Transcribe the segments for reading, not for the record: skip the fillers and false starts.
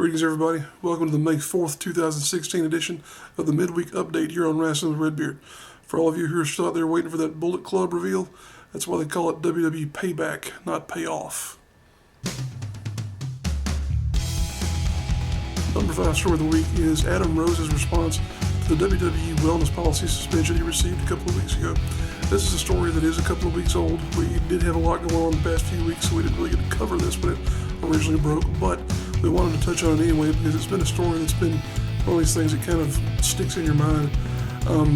Greetings, everybody. Welcome to the May 4th, 2016 edition of the Midweek Update here on Rasslin with Redbeard. For all of you who are still out there waiting for that Bullet Club reveal, that's why they call it WWE Payback, not Payoff. Number 5 story of the week is Adam Rose's response to the WWE wellness policy suspension he received a couple of weeks ago. This is a story that is a couple of weeks old. We did have a lot going on the past few weeks, so we didn't really get to cover this when it originally broke, but we wanted to touch on it anyway because it's been a story that's been one of these things that kind of sticks in your mind.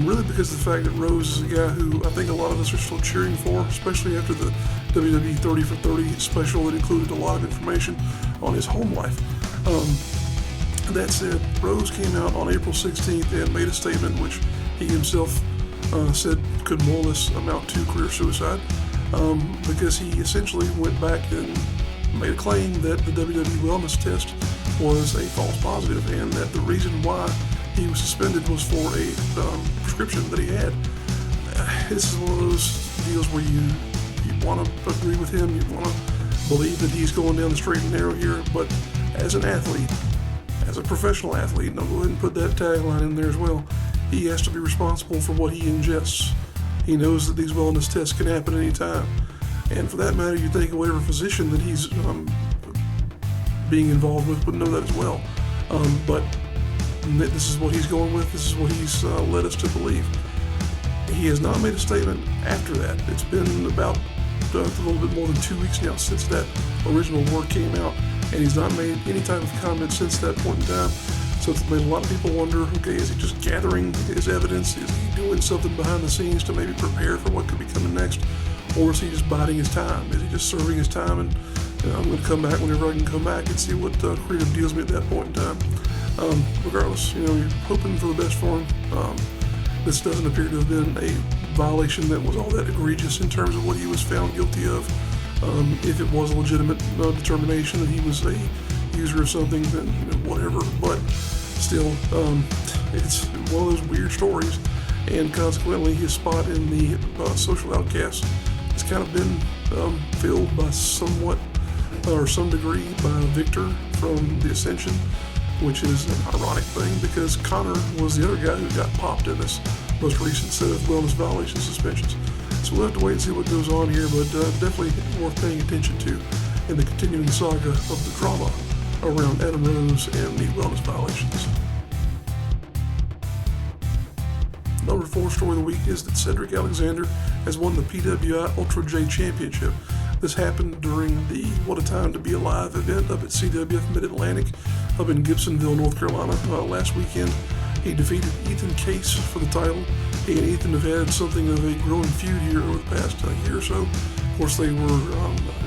Really because of the fact that Rose is a guy who I think a lot of us are still cheering for, especially after the WWE 30 for 30 special that included a lot of information on his home life. That said, Rose came out on April 16th and made a statement which he himself said could more or less amount to career suicide, because he essentially went back and made a claim that the WWE wellness test was a false positive and that the reason why he was suspended was for a prescription that he had. This is one of those deals where you want to agree with him, you want to believe that he's going down the straight and narrow here, but as an athlete, as a professional athlete, and I'll go ahead and put that tagline in there as well, he has to be responsible for what he ingests. He knows that these wellness tests can happen anytime. And for that matter, you think whatever physician that he's being involved with would know that as well. But this is what he's going with. This is what he's led us to believe. He has not made a statement after that. It's been about a little bit more than 2 weeks now since that original word came out, and he's not made any type of comment since that point in time. So it's made a lot of people wonder, okay, is he just gathering his evidence? Is he doing something behind the scenes to maybe prepare for what could be coming next? Or is he just biding his time? Is he just serving his time and I'm going to come back whenever I can come back and see what creative deals me at that point in time? Regardless, you're hoping for the best for him. This doesn't appear to have been a violation that was all that egregious in terms of what he was found guilty of. If it was a legitimate determination that he was a user of something, then whatever. But still, it's one of those weird stories, and consequently, his spot in the social outcast has kind of been filled by somewhat, or some degree, by Victor from the Ascension, which is an ironic thing because Connor was the other guy who got popped in this most recent set of wellness violation suspensions. So we'll have to wait and see what goes on here, but definitely worth paying attention to in the continuing saga of the drama around Adam Rose and the wellness violations. Number 4 story of the week is that Cedric Alexander has won the PWI Ultra J Championship. This happened during the What a Time to Be Alive event up at CWF Mid-Atlantic up in Gibsonville, North Carolina last weekend. He defeated Ethan Case for the title. He and Ethan have had something of a growing feud here over the past year or so. Of course, they were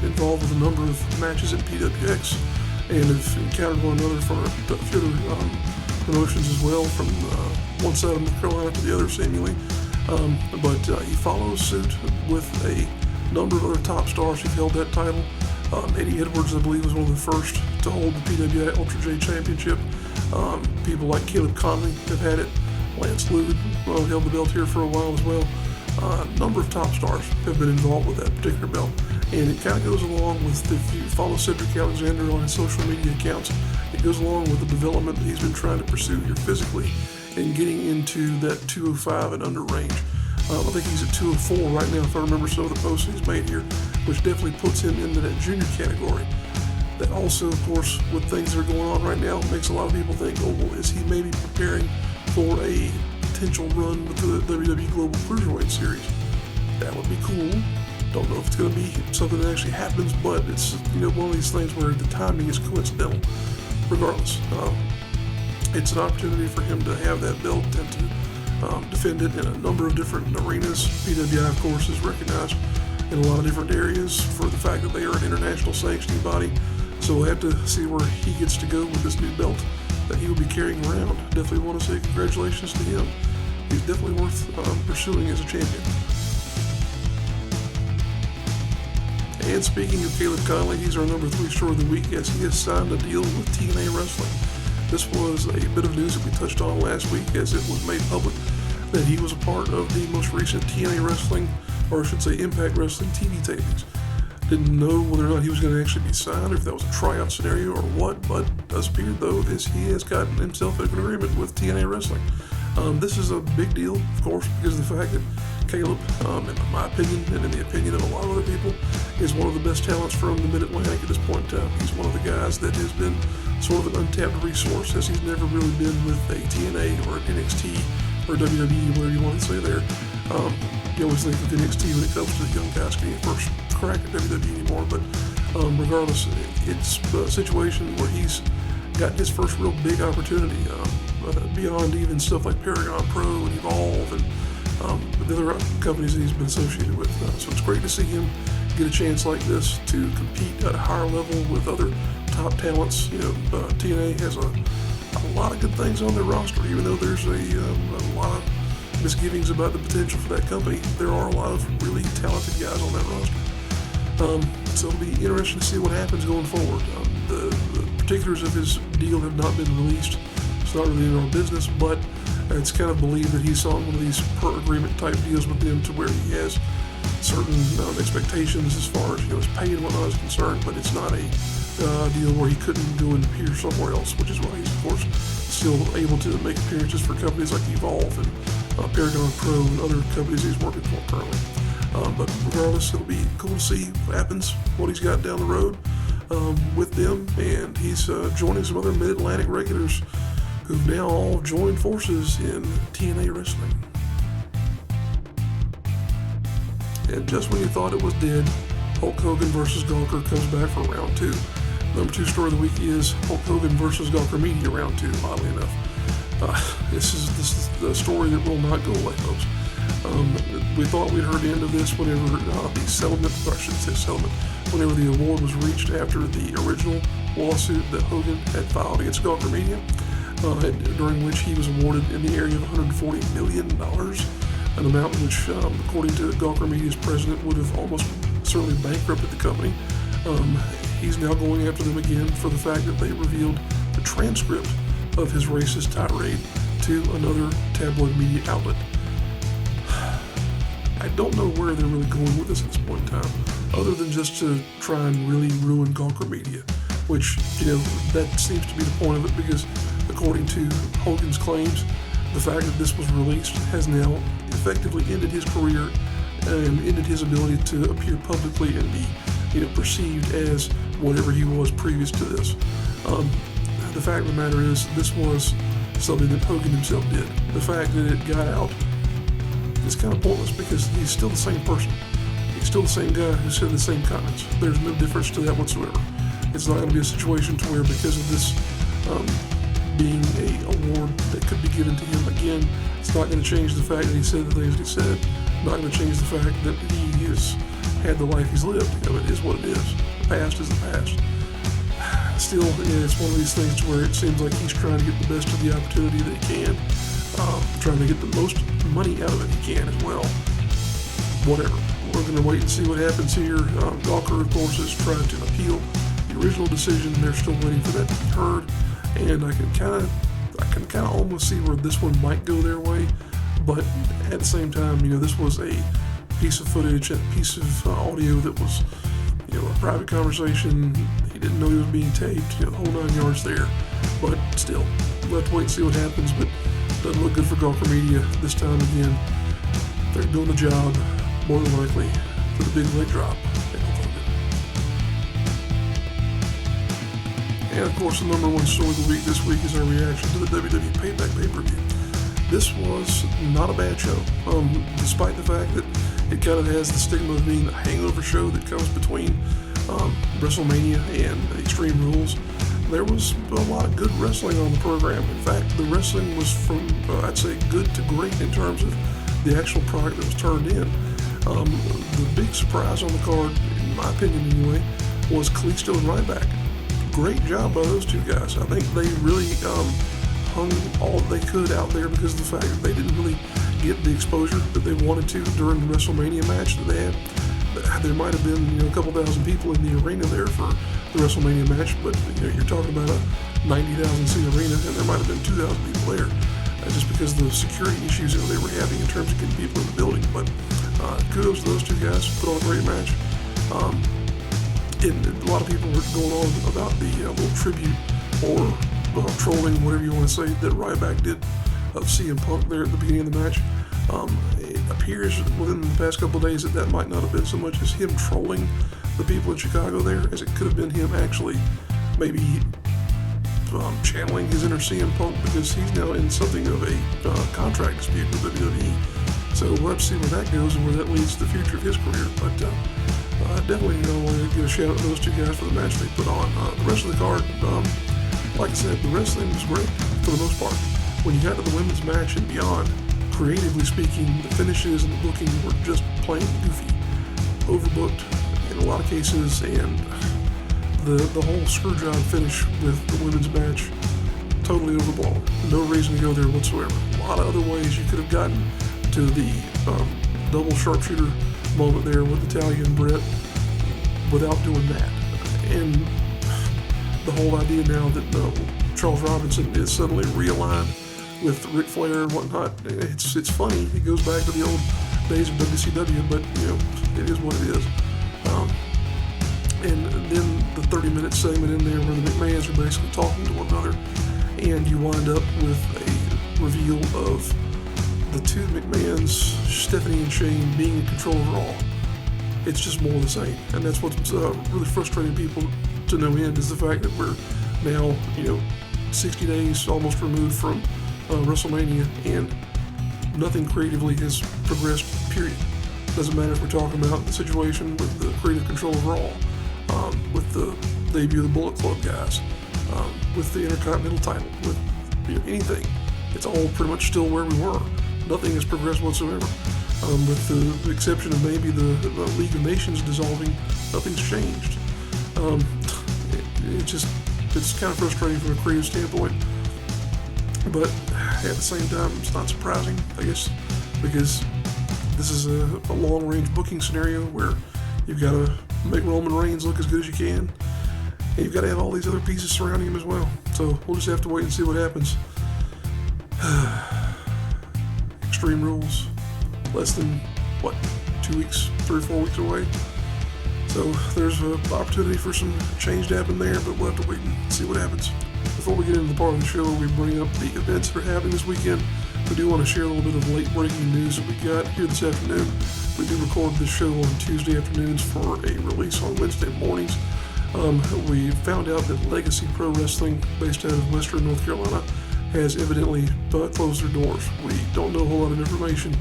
involved with a number of matches at PWX and have encountered one another for a few other promotions as well, from one side of North Carolina to the other, seemingly. But he follows suit with a number of other top stars who've held that title. Eddie Edwards, I believe, was one of the first to hold the PWI Ultra J Championship. People like Caleb Conley have had it. Lance Lude held the belt here for a while as well. A number of top stars have been involved with that particular belt. And it kind of goes along with, if you follow Cedric Alexander on his social media accounts, it goes along with the development that he's been trying to pursue here physically and getting into that 205 and under range. I think he's at 204 right now, if I remember some of the posts he's made here, which definitely puts him into that junior category. That also, of course, with things that are going on right now, makes a lot of people think, oh, well, is he maybe preparing for a potential run with the WWE Global Cruiserweight Series? That would be cool. Don't know if it's going to be something that actually happens, but it's one of these things where the timing is coincidental. Regardless, it's an opportunity for him to have that belt and to defend it in a number of different arenas. PWI, of course, is recognized in a lot of different areas for the fact that they are an international sanctioning body. So we'll have to see where he gets to go with this new belt that he will be carrying around. Definitely want to say congratulations to him. He's definitely worth pursuing as a champion. And speaking of Caleb Conley, he's our number 3 story of the week as he has signed a deal with TNA Wrestling. This was a bit of news that we touched on last week as it was made public that he was a part of the most recent TNA Wrestling, or I should say Impact Wrestling TV tapings. Didn't know whether or not he was going to actually be signed, or if that was a tryout scenario or what, but it does appear, though, is he has gotten himself into an agreement with TNA Wrestling. This is a big deal, of course, because of the fact that Caleb, in my opinion, and in the opinion of a lot of other people, is one of the best talents from the Mid-Atlantic at this point in time. He's one of the guys that has been sort of an untapped resource, as he's never really been with a TNA or an NXT or WWE, whatever you want to say there. You always think of NXT when it comes to the young guys getting a first crack at WWE anymore, but regardless, it's a situation where he's got his first real big opportunity beyond even stuff like Paragon Pro and Evolve and the other companies that he's been associated with. So it's great to see him get a chance like this to compete at a higher level with other top talents. TNA has a lot of good things on their roster, even though there's a lot of misgivings about the potential for that company. There are a lot of really talented guys on that roster. So it'll be interesting to see what happens going forward. The particulars of his deal have not been released. It's not really in our business, but it's kind of believed that he's on one of these per agreement type deals with them, to where he has certain expectations as far as his pay and whatnot is concerned, but it's not a deal where he couldn't go and appear somewhere else, which is why he's, of course, still able to make appearances for companies like Evolve and Paragon Pro and other companies he's working for currently. But regardless, it'll be cool to see what happens, what he's got down the road with them, and he's joining some other Mid-Atlantic regulars who've now all joined forces in TNA Wrestling. And just when you thought it was dead, Hulk Hogan versus Gawker comes back for round 2. Number 2 story of the week is Hulk Hogan versus Gawker Media round 2, oddly enough. This is the story that will not go away, folks. We thought we'd heard the end of this whenever the settlement, or I shouldn't say settlement, whenever the award was reached after the original lawsuit that Hogan had filed against Gawker Media, during which he was awarded in the area of $140 million, an amount which, according to Gawker Media's president, would have almost certainly bankrupted the company. He's now going after them again for the fact that they revealed the transcript of his racist tirade to another tabloid media outlet. I don't know where they're really going with this at this point in time, other than just to try and really ruin Gawker Media, which, that seems to be the point of it, because according to Hogan's claims, the fact that this was released has now effectively ended his career and ended his ability to appear publicly and be, perceived as whatever he was previous to this. The fact of the matter is, this was something that Hogan himself did. The fact that it got out is kind of pointless, because he's still the same person. He's still the same guy who said the same comments. There's no difference to that whatsoever. It's not going to be a situation to where, because of this being a award that could be given to him again, it's not going to change the fact that he said the things he said. Not going to change the fact that he has had the life he's lived. It is what it is. The past is the past. Still, it's one of these things where it seems like he's trying to get the best of the opportunity that he can, trying to get the most money out of it he can as well. Whatever. We're going to wait and see what happens here. Gawker, of course, has tried to appeal the original decision. They're still waiting for that to be heard, and I can kind of almost see where this one might go their way. But at the same time, this was a piece of footage, a piece of audio that was, a private conversation. He didn't know he was being taped, the whole 9 yards there. But still, we'll have to wait and see what happens. But it doesn't look good for Gawker Media this time again. They're doing the job, more than likely, for the big leg drop. And of course, the number 1 story of the week this week is our reaction to the WWE Payback pay-per-view. This was not a bad show, despite the fact that it kind of has the stigma of being a hangover show that comes between WrestleMania and Extreme Rules. There was a lot of good wrestling on the program. In fact, the wrestling was from, I'd say, good to great in terms of the actual product that was turned in. The big surprise on the card, in my opinion anyway, was Kalisto and Ryback. Great job by those two guys. I think they really hung all they could out there because of the fact that they didn't really get the exposure that they wanted to during the WrestleMania match that they had. There might have been a couple thousand people in the arena there for the WrestleMania match, but you're talking about a 90,000 seat arena, and there might have been 2,000 people there, just because of the security issues that they were having in terms of getting people in the building. But kudos to those two guys, put on a great match. And a lot of people were going on about the little tribute or trolling, whatever you want to say, that Ryback did of CM Punk there at the beginning of the match. It appears within the past couple of days that might not have been so much as him trolling the people in Chicago there, as it could have been him actually maybe channeling his inner CM Punk, because he's now in something of a contract dispute with WWE. So we'll have to see where that goes and where that leads to the future of his career. But definitely want to give a shout out to those two guys for the match they put on. The rest of the card, like I said, the wrestling was great for the most part. When you got to the women's match and beyond, creatively speaking, the finishes and the booking were just plain goofy, overbooked in a lot of cases, and the whole screwjob finish with the women's match, totally overblown. No reason to go there whatsoever. A lot of other ways you could have gotten to the double sharpshooter moment there with Natalya and Brett without doing that. And the whole idea now that Charles Robinson is suddenly realigned with Ric Flair and whatnot, it's funny. It goes back to the old days of WCW, but it is what it is. And then the 30-minute segment in there where the McMahons are basically talking to one another, and you wind up with a reveal of the two McMahons, Stephanie and Shane, being in control of Raw. It's just more of the same, and that's what's really frustrating people to no end, is the fact that we're now 60 days almost removed from WrestleMania, and nothing creatively has progressed, period. Doesn't matter if we're talking about the situation with the creative control of Raw, with the debut of the Bullet Club guys, with the Intercontinental title, with anything. It's all pretty much still where we were. Nothing has progressed whatsoever. With the exception of maybe the League of Nations dissolving, nothing's changed. It's kind of frustrating from a creative standpoint, but at the same time, it's not surprising, I guess, because this is a long-range booking scenario where you've got to make Roman Reigns look as good as you can, and you've got to have all these other pieces surrounding him as well. So we'll just have to wait and see what happens. Extreme Rules, less than 2 weeks, 3 or 4 weeks away. So there's an opportunity for some change to happen there, but we'll have to wait and see what happens. Before we get into the part of the show where we bring up the events that are happening this weekend, we do want to share a little bit of late breaking news that we got here this afternoon. We do record this show on Tuesday afternoons for a release on Wednesday mornings. We found out that Legacy Pro Wrestling, based out of Western North Carolina, has evidently closed their doors. We don't know a whole lot of information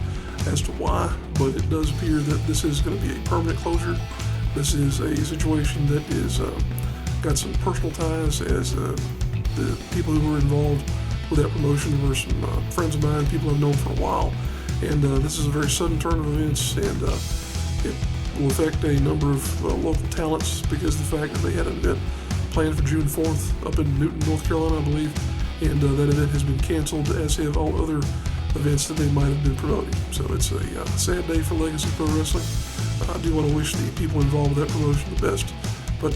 as to why, but it does appear that this is going to be a permanent closure. This is a situation that is got some personal ties, as the people who were involved with that promotion were some friends of mine, people I've known for a while, and this is a very sudden turn of events, and it will affect a number of local talents, because of the fact that they had an event planned for June 4th up in Newton, North Carolina, I believe, and that event has been canceled, as have all other events that they might have been promoting. So it's a sad day for Legacy Pro Wrestling. I do want to wish the people involved with that promotion the best, but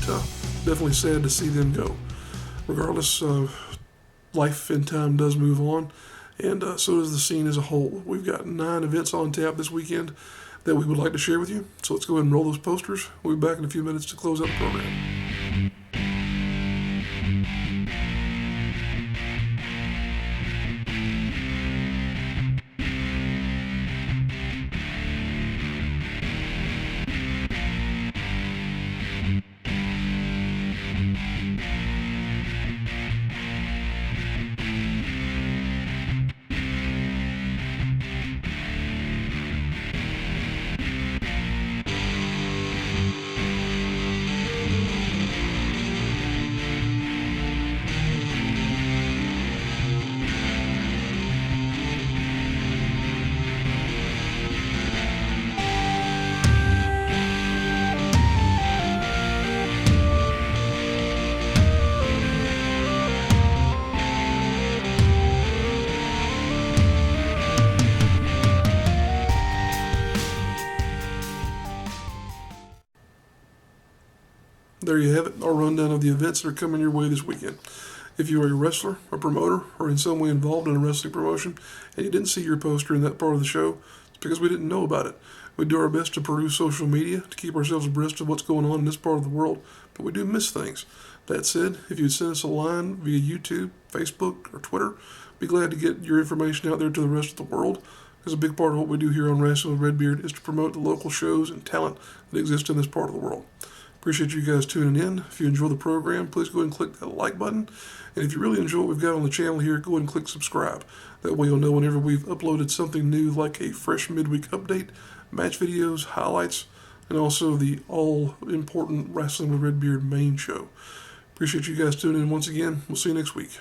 definitely sad to see them go. Regardless, life and time does move on, and so does the scene as a whole. We've got 9 events on tap this weekend that we would like to share with you, so let's go ahead and roll those posters. We'll be back in a few minutes to close out the program. There you have it, our rundown of the events that are coming your way this weekend. If you are a wrestler, a promoter, or in some way involved in a wrestling promotion, and you didn't see your poster in that part of the show, it's because we didn't know about it. We do our best to peruse social media to keep ourselves abreast of what's going on in this part of the world, but we do miss things. That said, if you'd send us a line via YouTube, Facebook, or Twitter, be glad to get your information out there to the rest of the world, because a big part of what we do here on Rasslin with Redbeard is to promote the local shows and talent that exist in this part of the world. Appreciate you guys tuning in. If you enjoy the program, please go ahead and click that like button. And if you really enjoy what we've got on the channel here, go ahead and click subscribe. That way you'll know whenever we've uploaded something new, like a fresh midweek update, match videos, highlights, and also the all-important Rasslin with Redbeard main show. Appreciate you guys tuning in once again. We'll see you next week.